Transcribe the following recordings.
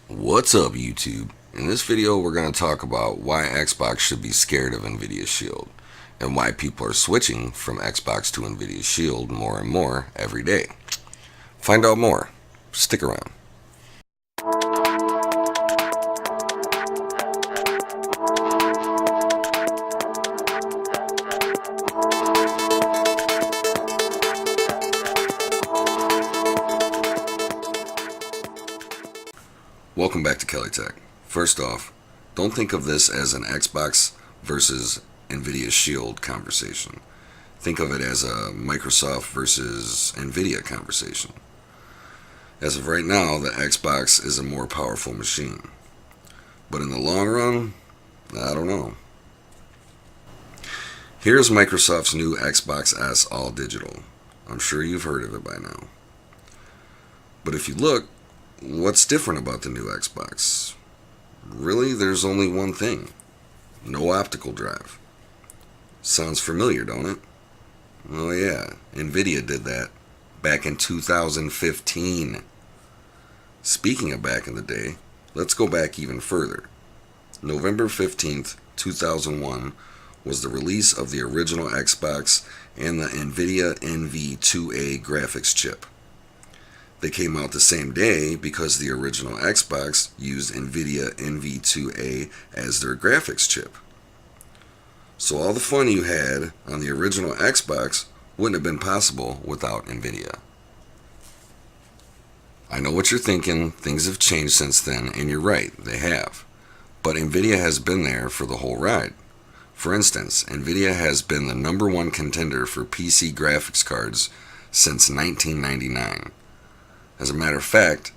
What's up, YouTube? In this video we're going to talk about why Xbox should be scared of Nvidia Shield and why people are switching from Xbox to Nvidia Shield more and more every day. Find out more. Stick around. Welcome back to Kelly Tech. First off, don't think of this as an Xbox versus Nvidia Shield conversation. Think of it as a Microsoft versus Nvidia conversation. As of right now, the Xbox is a more powerful machine. But in the long run, I don't know. Here's Microsoft's new Xbox S All Digital. I'm sure you've heard of it by now. But if you look, what's different about the new Xbox? Really, there's only one thing. No optical drive. Sounds familiar, don't it? Oh yeah, Nvidia did that back in 2015. Speaking of back in the day, let's go back even further. November 15th, 2001 was the release of the original Xbox and the Nvidia NV2A graphics chip. They came out the same day because the original Xbox used Nvidia NV2A as their graphics chip. So all the fun you had on the original Xbox wouldn't have been possible without Nvidia. I know what you're thinking, things have changed since then, and you're right, they have. But Nvidia has been there for the whole ride. For instance, Nvidia has been the #1 contender for PC graphics cards since 1999. As a matter of fact,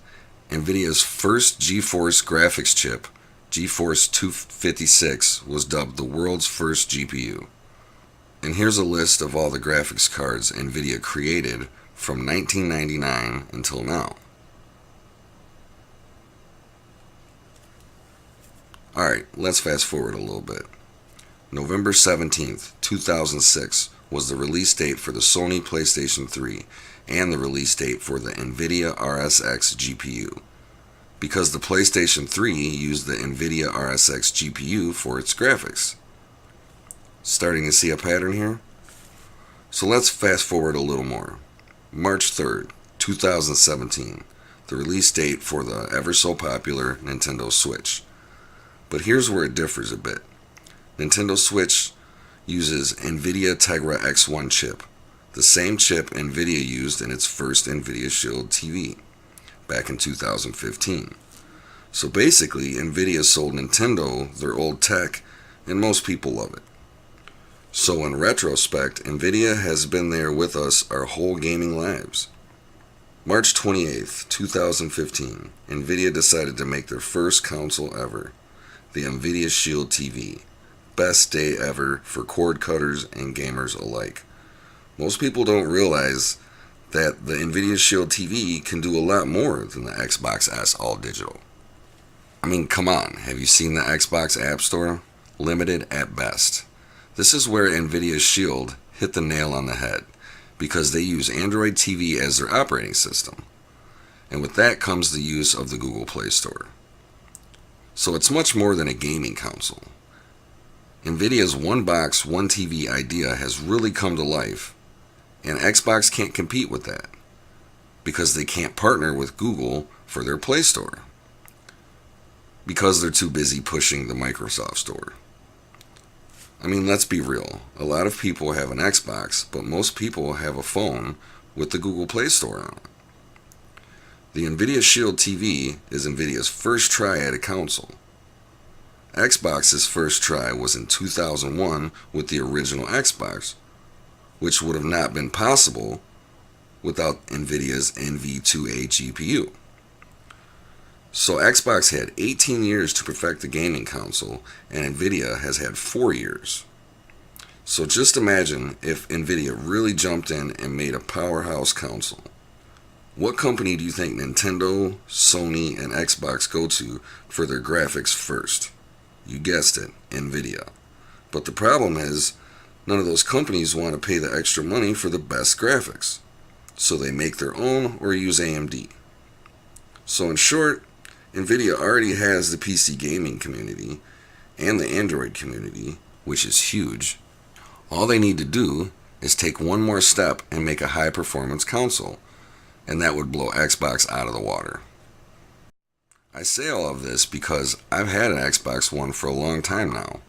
Nvidia's first GeForce graphics chip, GeForce 256, was dubbed the world's first GPU. And here's a list of all the graphics cards Nvidia created from 1999 until now. Alright, let's fast forward a little bit. November 17th, 2006 was the release date for the Sony PlayStation 3 and the release date for the Nvidia RSX GPU, because the PlayStation 3 used the Nvidia RSX GPU for its graphics. Starting to see a pattern here? So let's fast forward a little more. March 3rd, 2017, the release date for the ever so popular Nintendo Switch. But here's where it differs a bit. Nintendo Switch uses Nvidia Tegra X1 chip, the same chip Nvidia used in its first Nvidia Shield TV back in 2015. So basically, Nvidia sold Nintendo their old tech, and most people love it. So in retrospect, Nvidia has been there with us our whole gaming lives. March 28th, 2015, Nvidia decided to make their first console ever, the Nvidia Shield TV. Best day ever for cord cutters and gamers alike. Most people don't realize that the Nvidia Shield TV can do a lot more than the Xbox S All Digital. I mean, come on, have you seen the Xbox App Store? Limited at best. This is where Nvidia Shield hit the nail on the head, because they use Android TV as their operating system. And with that comes the use of the Google Play Store. So it's much more than a gaming console. Nvidia's one box, one TV idea has really come to life, and Xbox can't compete with that because they can't partner with Google for their Play Store because they're too busy pushing the Microsoft Store. I mean, let's be real. A lot of people have an Xbox, but most people have a phone with the Google Play Store on it. The Nvidia Shield TV is Nvidia's first try at a console. Xbox's first try was in 2001 with the original Xbox, which would have not been possible without Nvidia's NV2A GPU. So Xbox had 18 years to perfect the gaming console, and Nvidia has had 4 years. So just imagine if Nvidia really jumped in and made a powerhouse console. What company do you think Nintendo, Sony, and Xbox go to for their graphics first? You guessed it, Nvidia. But the problem is, none of those companies want to pay the extra money for the best graphics. So they make their own or use AMD. So in short, Nvidia already has the PC gaming community and the Android community, which is huge. All they need to do is take one more step and make a high-performance console, and that would blow Xbox out of the water. I say all of this because I've had an Xbox One for a long time now,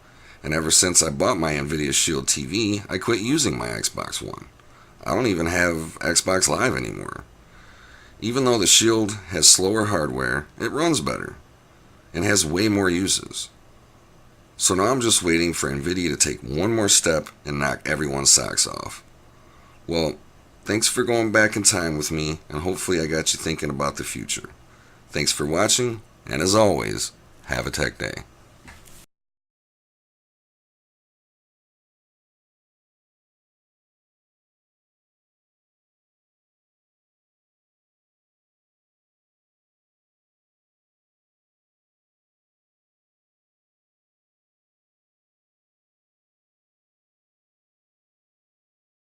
and ever since I bought my Nvidia Shield TV, I quit using my Xbox One. I don't even have Xbox Live anymore. Even though the Shield has slower hardware, it runs better and has way more uses. So now I'm just waiting for Nvidia to take one more step and knock everyone's socks off. Well, thanks for going back in time with me, and hopefully I got you thinking about the future. Thanks for watching, and as always, have a tech day.